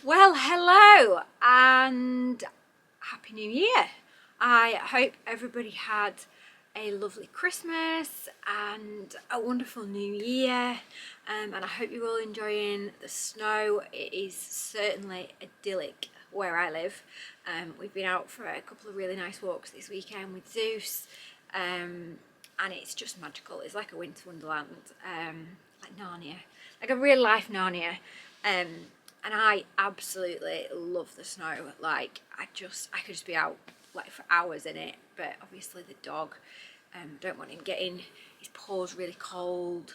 Well, hello and Happy New Year. I hope everybody had a lovely Christmas and a wonderful New Year, and I hope you're all enjoying the snow. It is certainly idyllic where I live. We've been out for a couple of really nice walks this weekend with Zeus, and it's just magical. It's like a winter wonderland, like Narnia, like a real life Narnia. And I absolutely love the snow. Like I could just be out like for hours in it. But obviously the dog, don't want him getting his paws really cold,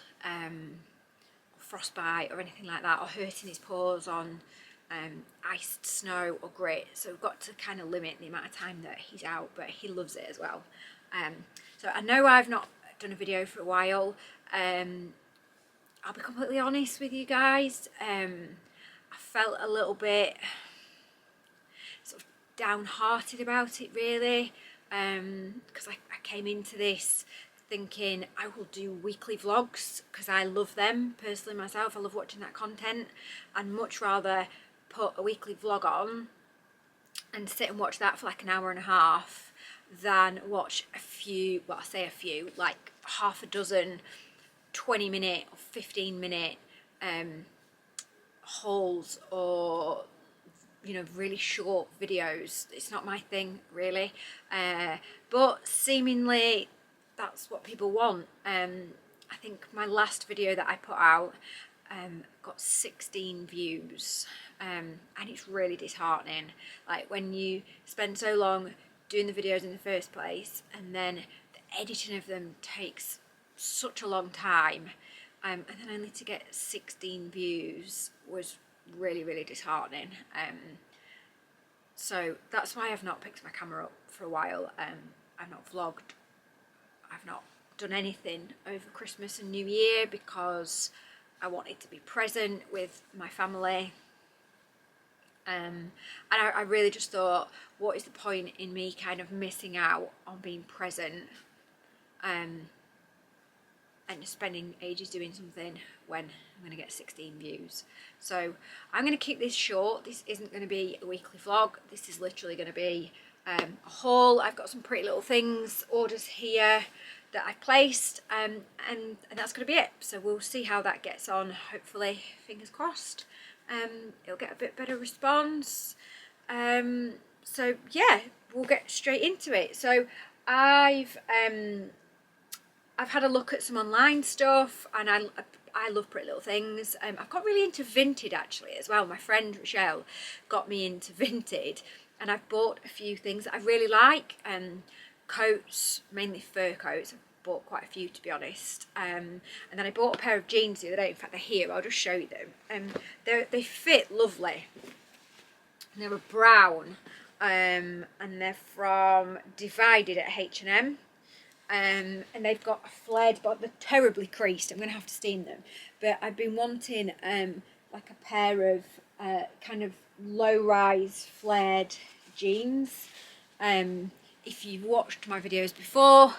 frostbite or anything like that, or hurting his paws on iced snow or grit. So we've got to kind of limit the amount of time that he's out, but he loves it as well. So I know I've not done a video for a while. I'll be completely honest with you guys. I felt a little bit sort of downhearted about it, really, because I came into this thinking I will do weekly vlogs because I love them personally myself. I love watching that content, and much rather put a weekly vlog on and sit and watch that for like an hour and a half than watch a few, well I say a few, like half a dozen 20-minute or 15-minute hauls or really short videos. It's not my thing really, but seemingly that's what people want. I think my last video that I put out got 16 views, and it's really disheartening. Like when you spend so long doing the videos in the first place and then the editing of them takes such a long time, and then only to get 16 views was really disheartening. So that's why I've not picked my camera up for a while. I've not vlogged, I've not done anything over Christmas and New Year because I wanted to be present with my family. And I really just thought, what is the point in me kind of missing out on being present and spending ages doing something when I'm going to get 16 views. So I'm going to keep this short. This isn't going to be a weekly vlog. This is literally going to be a haul. I've got some pretty little things, orders here that I've placed, and that's going to be it. So we'll see how that gets on. Hopefully, fingers crossed, it'll get a bit better response. So yeah, we'll get straight into it. So I've had a look at some online stuff, and I love Pretty Little Things. I've got really into Vinted actually as well. My friend Rochelle got me into Vinted, and I've bought a few things that I really like. Coats, mainly fur coats. I've bought quite a few, to be honest. And then I bought a pair of jeans the other day. In fact, they're here. I'll just show you them. They fit lovely. And they're brown, and they're from Divided at H&M. And they've got a flared, but they're terribly creased. I'm going to have to steam them. But I've been wanting like a pair of kind of low-rise flared jeans. If you've watched my videos before,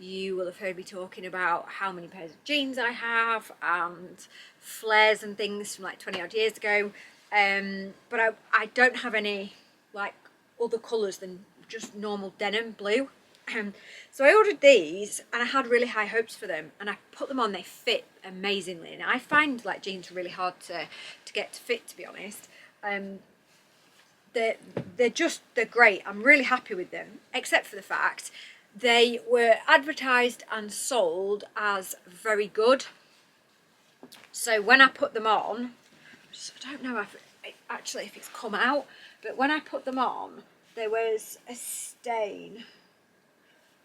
you will have heard me talking about how many pairs of jeans I have and flares and things from like 20 odd years ago. But I don't have any like other colours than just normal denim blue. So I ordered these, and I had really high hopes for them, and I put them on. They fit amazingly, and I find like jeans really hard to get to fit, to be honest. They're great. I'm really happy with them, except for the fact they were advertised and sold as very good. So when I put them on, I don't know if it's come out, but when I put them on, there was a stain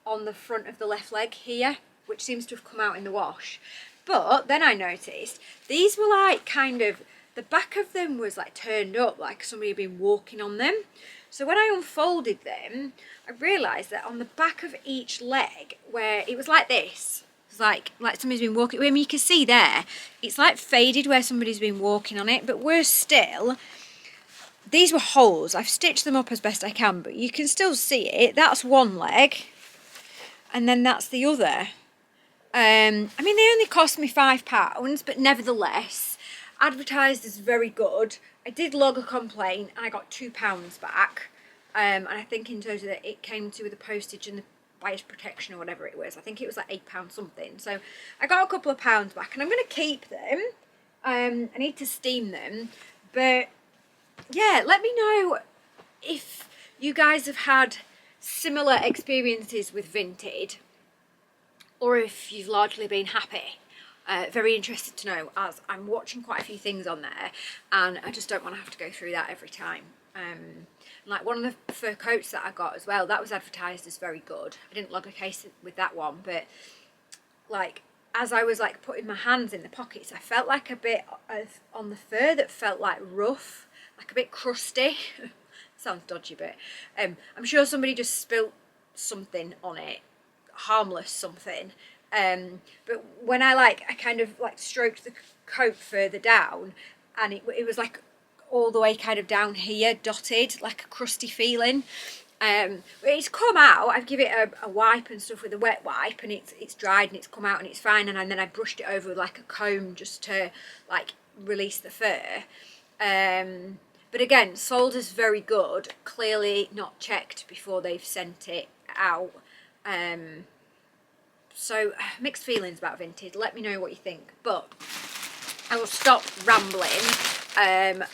on the front of the left leg here, which seems to have come out in the wash. But then I noticed these were like kind of, the back of them was like turned up, like somebody had been walking on them. So when I unfolded them, I realised that on the back of each leg, where it was like this, it's like somebody's been walking, I mean, you can see there, it's like faded where somebody's been walking on it, but worse still, these were holes. I've stitched them up as best I can, but you can still see it. That's one leg, and then that's the other. I mean, they only cost me £5, but nevertheless, advertised as very good. I did log a complaint and I got £2 back. And I think in total it came to with the postage and the buyer's protection or whatever it was. I think it was like £8 something. So I got a couple of pounds back, and I'm going to keep them. I need to steam them. But yeah, let me know if you guys have had similar experiences with Vinted, or if you've largely been happy. Very interested to know, as I'm watching quite a few things on there and I just don't want to have to go through that every time. Like one of the fur coats that I got as well, that was advertised as very good. I didn't log a case with that one, but like as I was like putting my hands in the pockets, I felt like a bit of on the fur that felt like rough, like a bit crusty. Sounds dodgy, but I'm sure somebody just spilt something on it, harmless something. But when I kind of like stroked the coat further down, and it was like all the way kind of down here, dotted, like a crusty feeling. It's come out. I've given it a wipe and stuff with a wet wipe, and it's dried and it's come out and it's fine. And then I brushed it over with like a comb just to like release the fur. But again, sold as very good. Clearly not checked before they've sent it out. So mixed feelings about Vinted. Let me know what you think. But I will stop rambling, as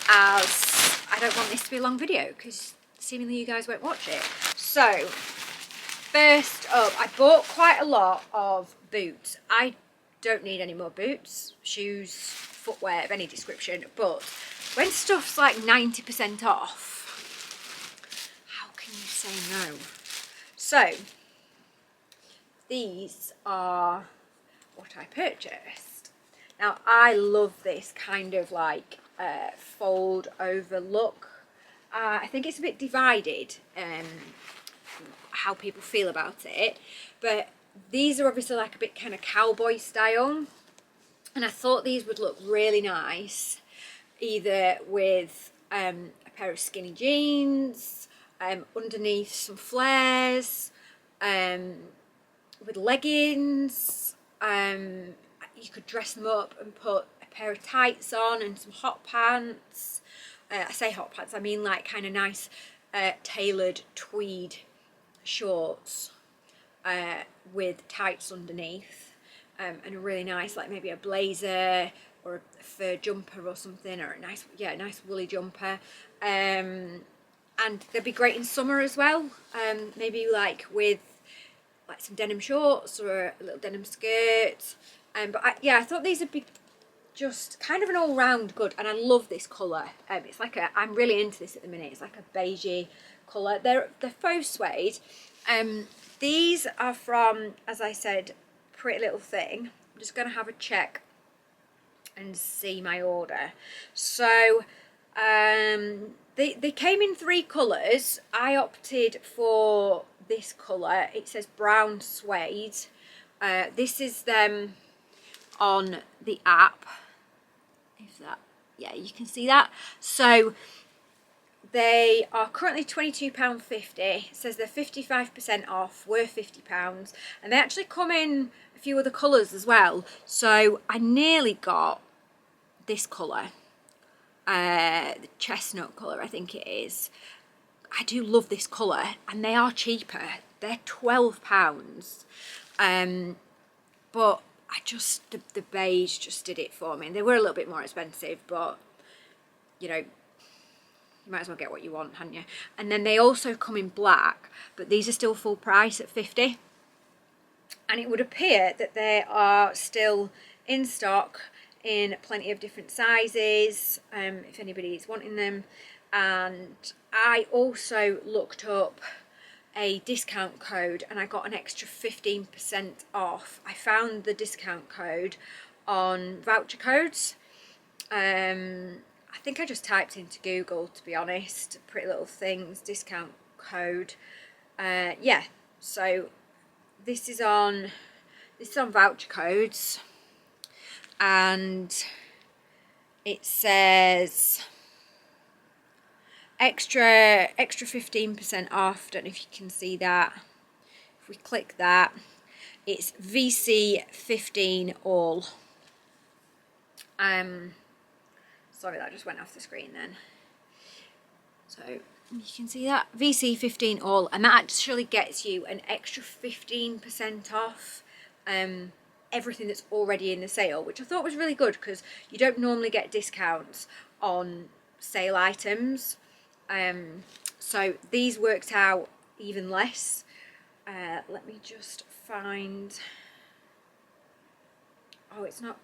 I don't want this to be a long video because seemingly you guys won't watch it. So first up, I bought quite a lot of boots. I don't need any more boots, shoes, footwear of any description, but when stuff's like 90% off, how can you say no? So these are what I purchased. Now I love this kind of like fold over look. I think it's a bit divided how people feel about it, but these are obviously like a bit kind of cowboy style, and I thought these would look really nice either with a pair of skinny jeans, underneath some flares, with leggings. You could dress them up and put a pair of tights on and some hot pants. I say hot pants, I mean like kind of nice tailored tweed shorts with tights underneath, and a really nice like maybe a blazer or a fur jumper or something, or a nice woolly jumper. And they'd be great in summer as well, maybe like with like some denim shorts or a little denim skirt. But I thought these would be just kind of an all-round good, and I love this colour. It's like I'm really into this at the minute. It's like a beigey colour. They're faux suede. These are from, as I said, Pretty Little Thing. I'm just going to have a check and see my order. So they came in 3 colours. I opted for this colour. It says brown suede. This is them on the app. If that, yeah, you can see that. So they are currently £22.50. It says they're 55% off, worth £50, and they actually come in a few other colours as well. So I nearly got this colour, the chestnut colour, I think it is. I do love this colour, and they are cheaper. They're £12. But I just, the beige just did it for me. And they were a little bit more expensive, but you know, you might as well get what you want, hadn't you? And then they also come in black, but these are still full price at £50. And it would appear that they are still in stock in plenty of different sizes, if anybody is wanting them. And I also looked up a discount code and I got an extra 15% off. I found the discount code on voucher codes. I think I just typed into Google, to be honest, Pretty Little Things discount code. Yeah, so this is on voucher codes, and it says extra 15% off. Don't know if you can see that. If we click that, it's VC 15 all. Sorry, that just went off the screen then. So you can see that VC 15 all, and that actually gets you an extra 15% off everything that's already in the sale, which I thought was really good because you don't normally get discounts on sale items. So these worked out even less. Let me just find. Oh, it's not.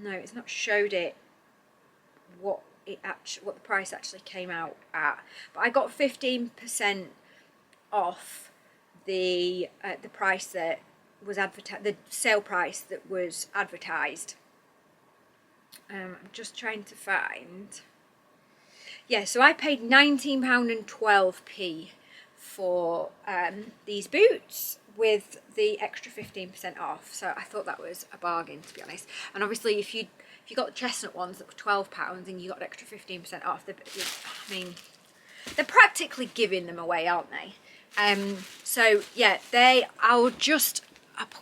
No, it's not showed it what the price actually came out at. But I got 15% off the price that was advertised, the sale price that was advertised. I'm just trying to find. Yeah, so I paid £19.12 for these boots with the extra 15% off. So I thought that was a bargain, to be honest. And obviously, if you got the chestnut ones that were £12 and you got an extra 15% off, I mean, they're practically giving them away, aren't they? So yeah, I'll put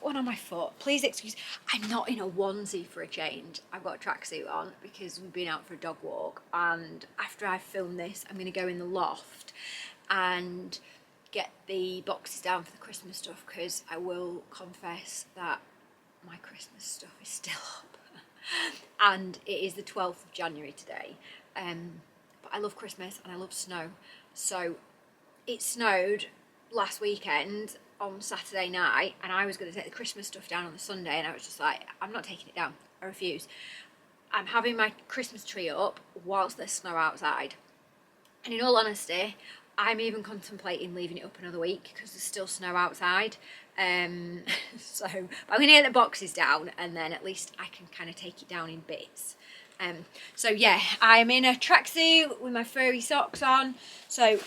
one on my foot. Please excuse, I'm not in a onesie for a change. I've got a tracksuit on because we've been out for a dog walk, and after I film this, I'm going to go in the loft and get the boxes down for the Christmas stuff, because I will confess that my Christmas stuff is still up. And it is the 12th of January today. But I love Christmas and I love snow. So it snowed last weekend on Saturday night, and I was going to take the Christmas stuff down on the Sunday, and I was just like, I'm not taking it down. I refuse. I'm having my Christmas tree up whilst there's snow outside. And in all honesty, I'm even contemplating leaving it up another week because there's still snow outside. But I'm going to get the boxes down, and then at least I can kind of take it down in bits. So yeah, I'm in a tracksuit with my furry socks on. So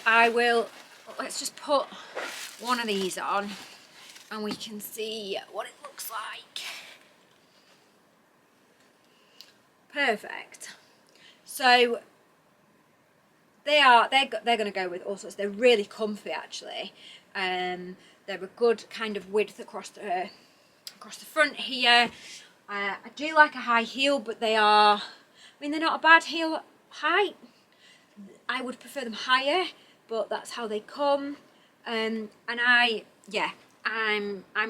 let's just put one of these on and we can see what it looks like. Perfect. So they're going to go with all sorts. They're really comfy, actually. They're a good kind of width across the front here. I do like a high heel, but they're not a bad heel height. I would prefer them higher, but that's how they come. And I'm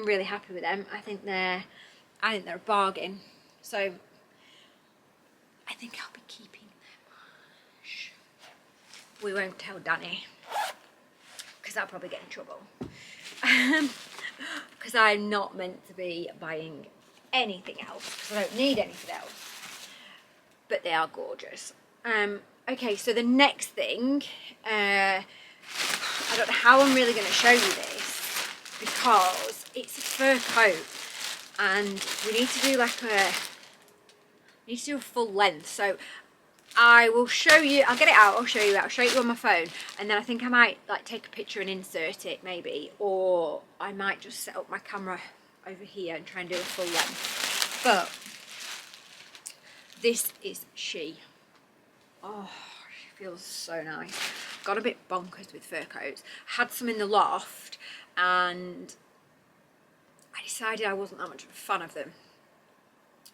really happy with them. I think they're a bargain. So I think I'll be keeping them. Shh. We won't tell Danny, because I'll probably get in trouble. Because I'm not meant to be buying anything else, because I don't need anything else. But they are gorgeous. Okay, so the next thing, I don't know how I'm really going to show you this, because it's a fur coat, and we need to do a full length. So I will show you, I'll get it out, I'll show you it on my phone, and then I think I might take a picture and insert it maybe, or I might just set up my camera over here and try and do a full length. But this is she. Oh, she feels so nice. Got a bit bonkers with fur coats. Had some in the loft and I decided I wasn't that much of a fan of them.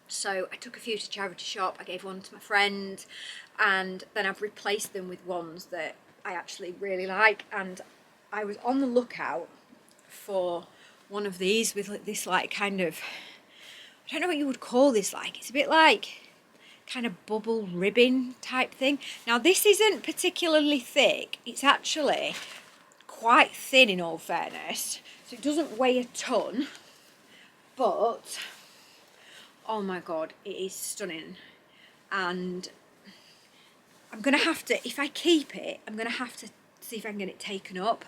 So I took a few to charity shop, I gave one to my friend, and then I've replaced them with ones that I actually really like. And I was on the lookout for one of these with this kind of, I don't know what you would call this, it's a bit like kind of bubble ribbon type thing. Now this isn't particularly thick, it's actually quite thin in all fairness, so it doesn't weigh a ton, but oh my god, it is stunning. And I'm gonna have to, if I keep it, I'm gonna have to see if I can get it taken up,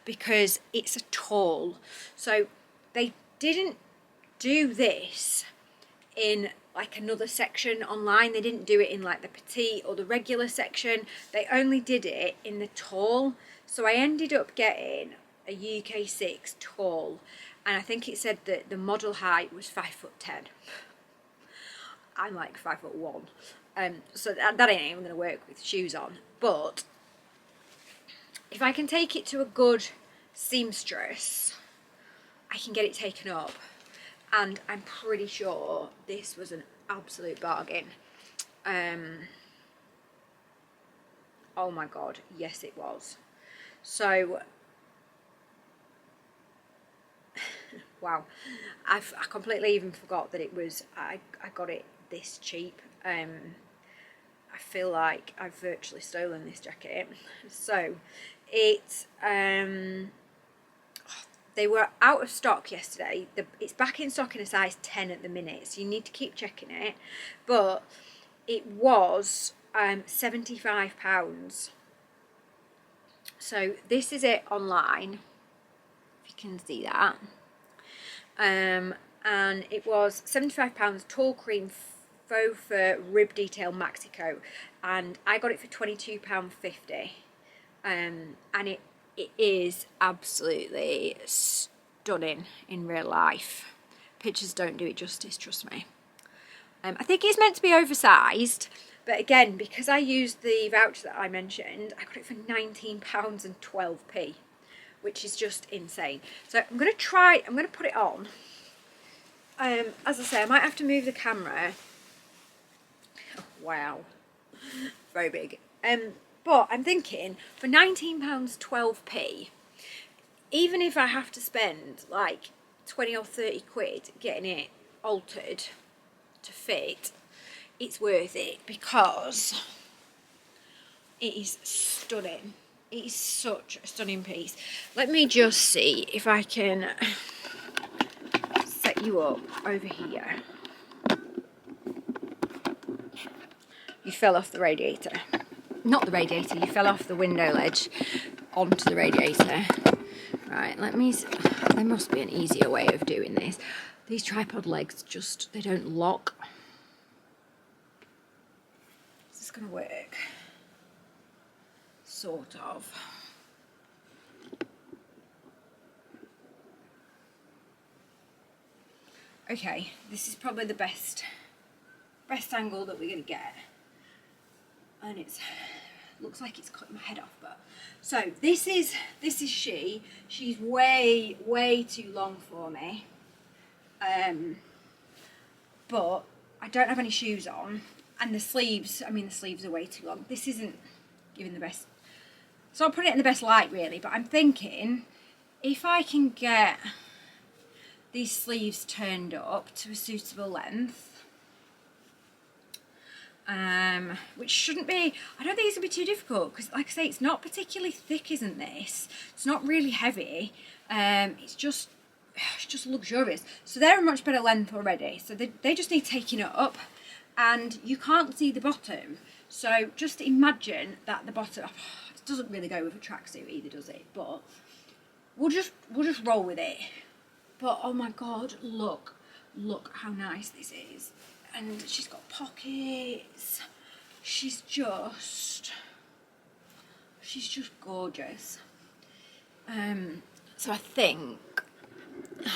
because it's a tall. So they didn't do this in another section online. They didn't do it in the petite or the regular section. They only did it in the tall. So I ended up getting a UK 6 tall, and I think it said that the model height was 5'10". I'm 5'1", so that ain't even going to work with shoes on. But if I can take it to a good seamstress, I can get it taken up, and I'm pretty sure this was an absolute bargain. Oh my God, yes it was. So, wow, I completely even forgot that it was, I got it this cheap. I feel like I've virtually stolen this jacket. So, it, they were out of stock yesterday. It's back in stock in a size 10 at the minute, so you need to keep checking it. But it was £75. So this is it online, if you can see that. And it was £75, tall cream faux fur rib detail maxi coat, and I got it for £22.50. And it is absolutely stunning in real life. Pictures don't do it justice, trust me. I think it's meant to be oversized, but again, because I used the voucher that I mentioned, I got it for £19.12, which is just insane. So I'm going to put it on. As I say, I might have to move the camera. Oh, wow, very big. But I'm thinking, for £19.12, even if I have to spend like 20 or 30 quid getting it altered to fit, it's worth it because it is stunning. It is such a stunning piece. Let me just see if I can set you up over here. You fell off the radiator. Not the radiator, you fell off the window ledge onto the radiator. Right, there must be an easier way of doing this. These tripod legs just, they don't lock. Is this gonna work? Sort of. Okay, this is probably the best angle that we're gonna get. And looks like it's cutting my head off, but so this is she's way too long for me, but I don't have any shoes on, and the sleeves are way too long. This isn't giving the best, so I'll put it in the best light really, but I'm thinking if I can get these sleeves turned up to a suitable length, which shouldn't be, I don't think it's going to be too difficult, because like I say, it's not particularly thick, isn't this? It's not really heavy, it's just luxurious. So they're a much better length already, so they just need taking up, and you can't see the bottom, so just imagine that the bottom, it doesn't really go with a tracksuit either, does it? But we'll just roll with it. But oh my God, look how nice this is. And she's got pockets. She's just gorgeous. So I think we're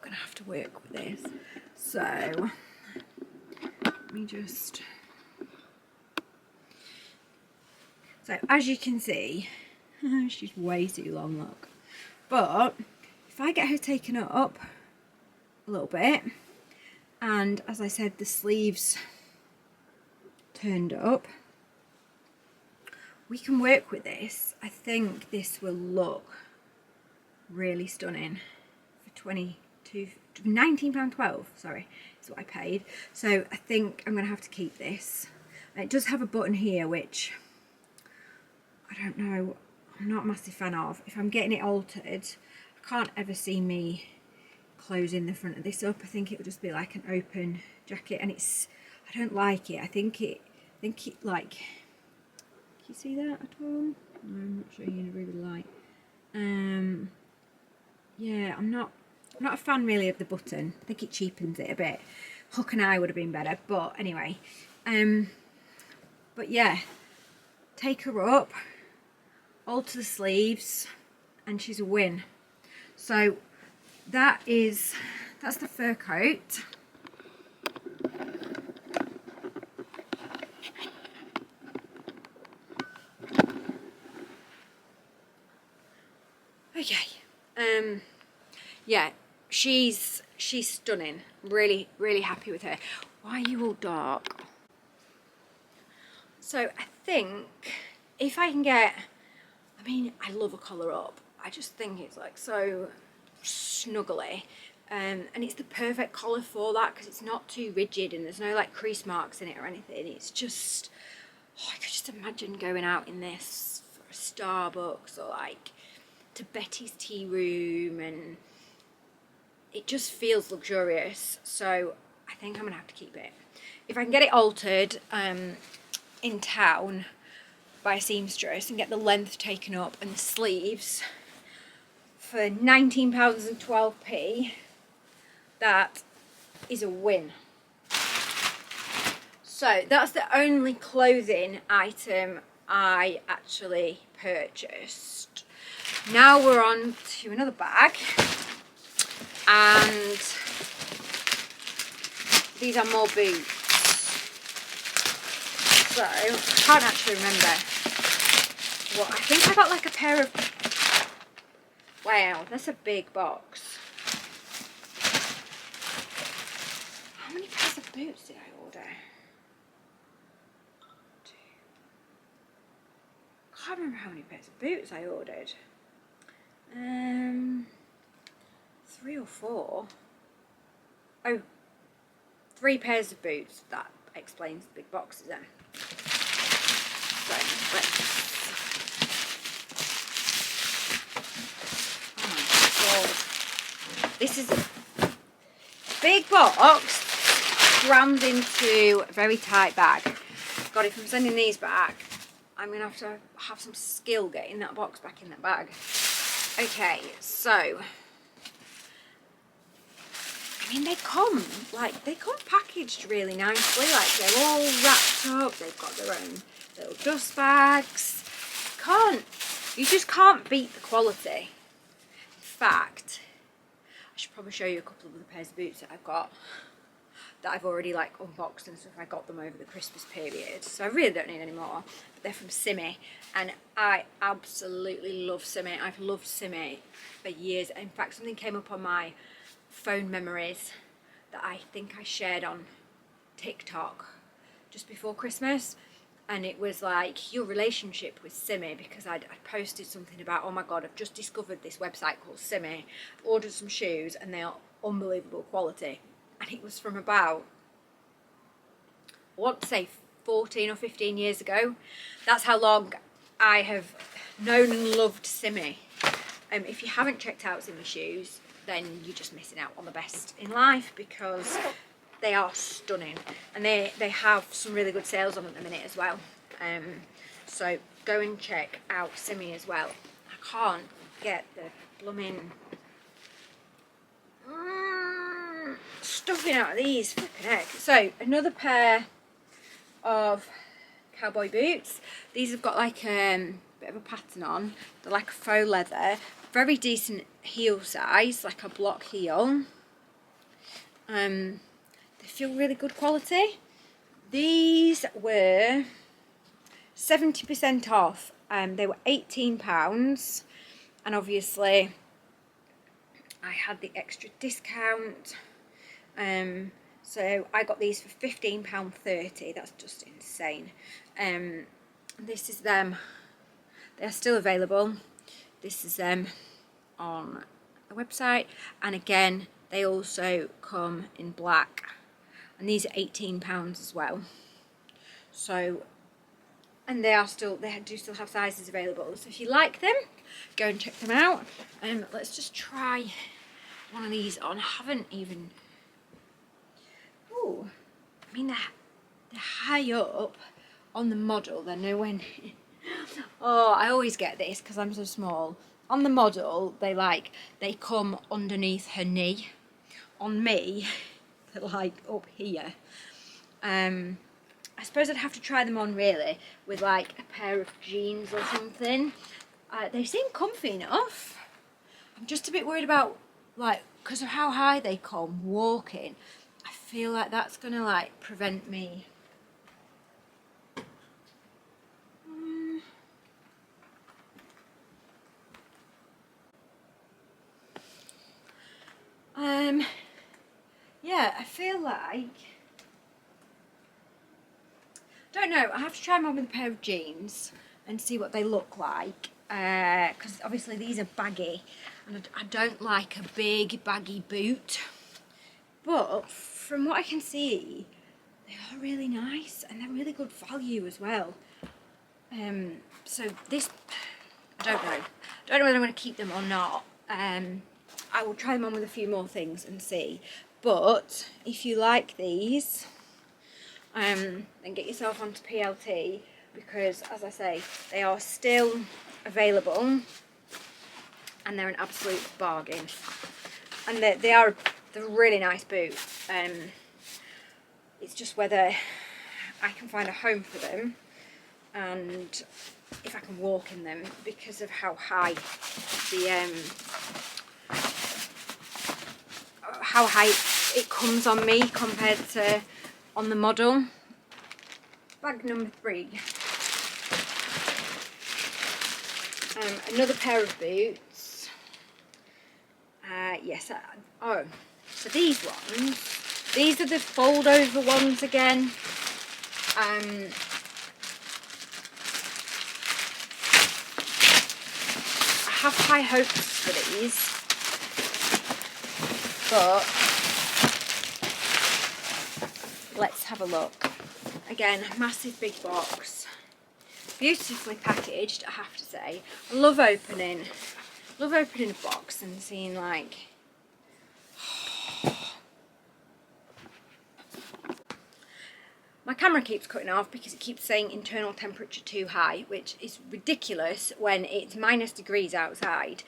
gonna have to work with this. So let me just. So as you can see, she's way too long. Look, but if I get her taken up a little bit. And as I said, the sleeves turned up, we can work with this. I think this will look really stunning for £19.12, sorry, is what I paid. So I think I'm going to have to keep this. And it does have a button here, which I don't know, I'm not a massive fan of. If I'm getting it altered, I can't ever see me closing the front of this up. I think it would just be like an open jacket, and I don't like it. I think it like, can you see that at all? I'm not sure you really like. Yeah, I'm not a fan really of the button. I think it cheapens it a bit. Hook and eye would have been better, but anyway. But yeah, take her up, alter the sleeves, and she's a win. So that's the fur coat. Okay. Yeah, she's stunning. Really happy with her. Why are you all dark? So I think if I can get, I mean, I love a collar up. I just think it's like so snuggly. And it's the perfect collar for that because it's not too rigid and there's no like crease marks in it or anything. It's just, oh, I could just imagine going out in this for a Starbucks or like to Betty's tea room, and it just feels luxurious. So I think I'm gonna have to keep it. If I can get it altered in town by a seamstress and get the length taken up and the sleeves for £19.12, that is a win. So that's the only clothing item I actually purchased. Now we're on to another bag, and these are more boots. So I can't actually remember what, I think I got like a pair of, wow, that's a big box. How many pairs of boots did I order? I can't remember how many pairs of boots I ordered. 3 or 4. Oh, 3 pairs of boots. That explains the big boxes then. So let's. Oh my god! This is a big box crammed into a very tight bag. God, if I'm sending these back, I'm going to have some skill getting that box back in that bag. Okay, so, I mean, they come packaged really nicely, like they're all wrapped up, they've got their own little dust bags. You just can't beat the quality. In fact, I should probably show you a couple of the pairs of boots that I've got, that I've already like unboxed and stuff. I got them over the Christmas period, so I really don't need any more. But they're from SIMMI, and I absolutely love SIMMI. I've loved SIMMI for years. In fact, something came up on my phone memories that I think I shared on TikTok just before Christmas, and it was like your relationship with SIMMI, because I'd posted something about, oh my god, I've just discovered this website called SIMMI, ordered some shoes and they are unbelievable quality. And it was from about, I want to say 14 or 15 years ago. That's how long I have known and loved SIMMI. If you haven't checked out SIMMI shoes, then you're just missing out on the best in life, because they are stunning. And they have some really good sales on at the minute as well. So go and check out SIMMI as well. I can't get the blooming stuffing out of these flipping heck. So another pair of cowboy boots. These have got like a bit of a pattern on. They're like faux leather, very decent heel size, like a block heel. They feel really good quality. These were 70% off. They were £18, and obviously I had the extra discount. So I got these for £15.30. That's just insane. This is them. They're still available. This is them on the website, and again they also come in black, and these are £18 as well. So, and they do still have sizes available. So if you like them, go and check them out. Let's just try one of these on. I haven't even. Oh, I mean they're high up on the model. They're nowhere near. Oh, I always get this because I'm so small. On the model, they come underneath her knee. On me, they're like up here. I suppose I'd have to try them on really with like a pair of jeans or something. They seem comfy enough. I'm just a bit worried about, like, because of how high they come, walking. I feel like that's gonna like prevent me. Yeah, I feel like, don't know, I have to try them on with a pair of jeans. and see what they look like, because obviously these are baggy and I don't like a big baggy boot, but from what I can see they are really nice and they're really good value as well. So this, I don't know whether I'm going to keep them or not. I will try them on with a few more things and see, but if you like these, then get yourself onto PLT, because as I say, they are still available and they're an absolute bargain, and they're a really nice boot. It's just whether I can find a home for them and if I can walk in them, because of how high it comes on me compared to on the model. Bag number 3. Another pair of boots. Oh, so these ones, these are the fold over ones again. I have high hopes for these, but let's have a look. Again, massive big box, beautifully packaged, I have to say. I love opening a box and seeing like, my camera keeps cutting off because it keeps saying internal temperature too high, which is ridiculous when it's -degrees outside.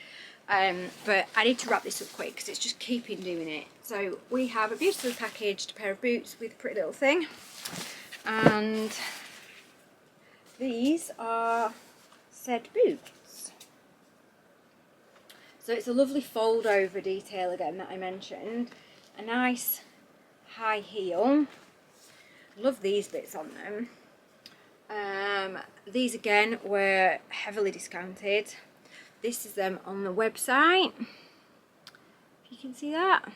But I need to wrap this up quick because it's just keeping doing it. So we have a beautifully packaged pair of boots with a pretty little thing, and these are said boots. So it's a lovely fold over detail again that I mentioned, a nice high heel. Love these bits on them. These again were heavily discounted. This is them on the website, if you can see that,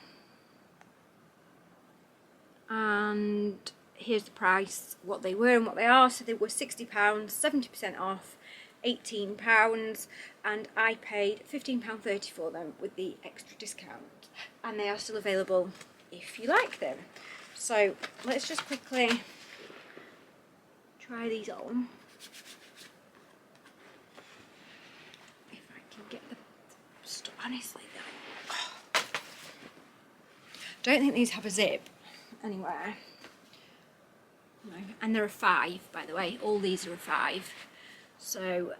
and here's the price, what they were and what they are. So they were £60, 70% off, £18, and I paid £15.30 for them with the extra discount, and they are still available if you like them. So let's just quickly try these on. If I can get the stuff, honestly, don't think these have a zip anywhere. No. And they're a 5, by the way. All these are a 5. So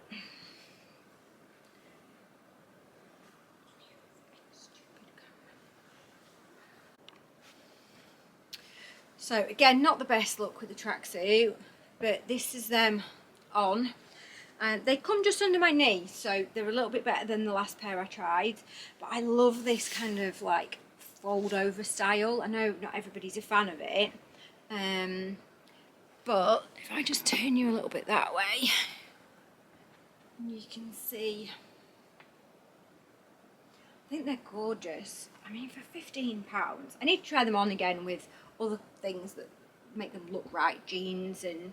again, not the best look with the tracksuit, but this is them on, and they come just under my knee, so they're a little bit better than the last pair I tried. But I love this kind of like fold over style. I know not everybody's a fan of it, but if I just turn you a little bit that way, you can see, I think they're gorgeous. I mean, for £15, I need to try them on again with other things that make them look right, jeans and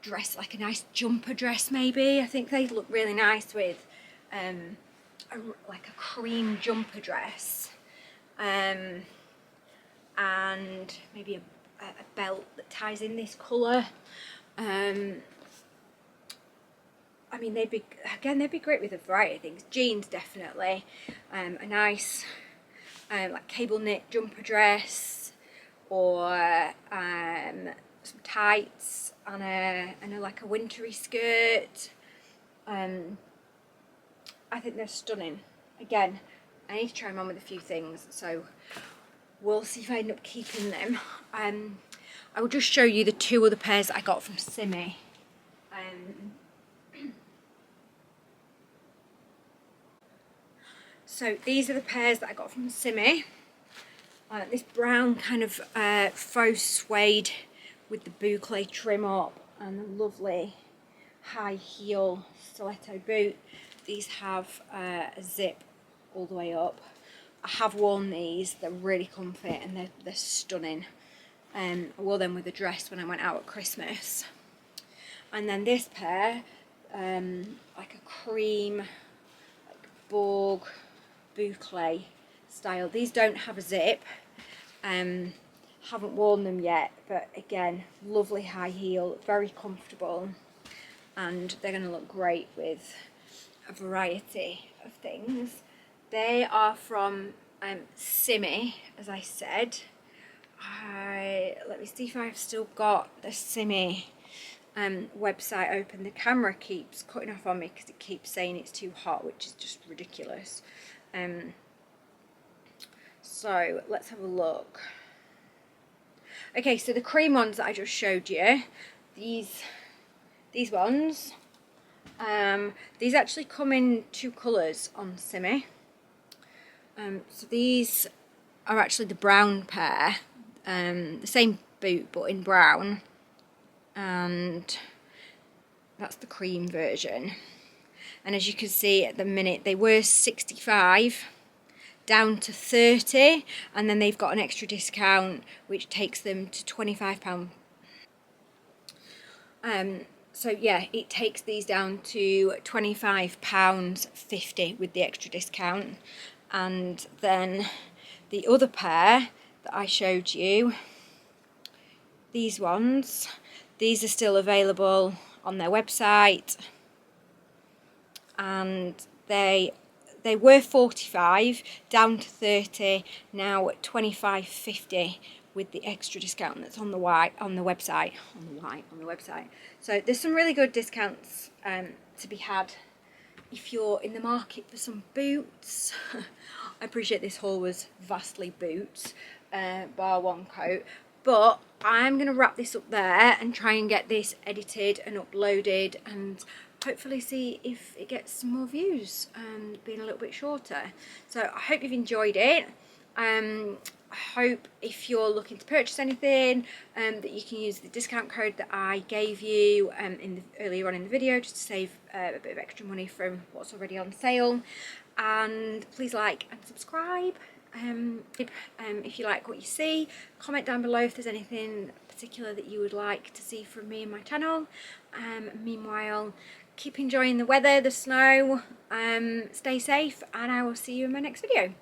dress, like a nice jumper dress maybe. I think they look really nice with like a cream jumper dress, and maybe a belt that ties in this colour. I mean, they'd be great with a variety of things. Jeans definitely, a nice like cable knit jumper dress, or some tights and a like a wintry skirt. I think they're stunning. Again, I need to try them on with a few things, so we'll see if I end up keeping them. I will just show you the 2 other pairs I got from SIMMI. So these are the pairs that I got from SIMMI. This brown kind of faux suede with the boucle trim up, and a lovely high heel stiletto boot. These have a zip all the way up. I have worn these, they're really comfy and they're stunning. I wore them with a dress when I went out at Christmas. And then this pair, like a cream, like Borg boucle style. These don't have a zip. Haven't worn them yet, but again, lovely high heel, very comfortable, and they're going to look great with a variety of things. They are from SIMMI, as I said. Let me see if I've still got the SIMMI website open. The camera keeps cutting off on me because it keeps saying it's too hot, which is just ridiculous. So let's have a look. Okay, so the cream ones that I just showed you, these ones, these actually come in 2 colours on SIMMI. So these are actually the brown pair, the same boot but in brown, and that's the cream version. And as you can see at the minute, they were 65 down to 30, and then they've got an extra discount which takes them to £25. So yeah, it takes these down to £25.50 with the extra discount. And then the other pair that I showed you, these ones, these are still available on their website, and they were 45 down to 30, now at £25.50 with the extra discount that's on the website. So there's some really good discounts to be had if you're in the market for some boots. I appreciate this haul was vastly boots, bar one coat, but I'm going to wrap this up there and try and get this edited and uploaded and hopefully see if it gets some more views, being a little bit shorter. So I hope you've enjoyed it. I hope if you're looking to purchase anything, that you can use the discount code that I gave you earlier on in the video, just to save a bit of extra money from what's already on sale. And please like and subscribe. If you like what you see, comment down below if there's anything particular that you would like to see from me and my channel. Meanwhile, keep enjoying the weather, the snow, stay safe, and I will see you in my next video.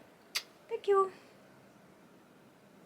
Thank you.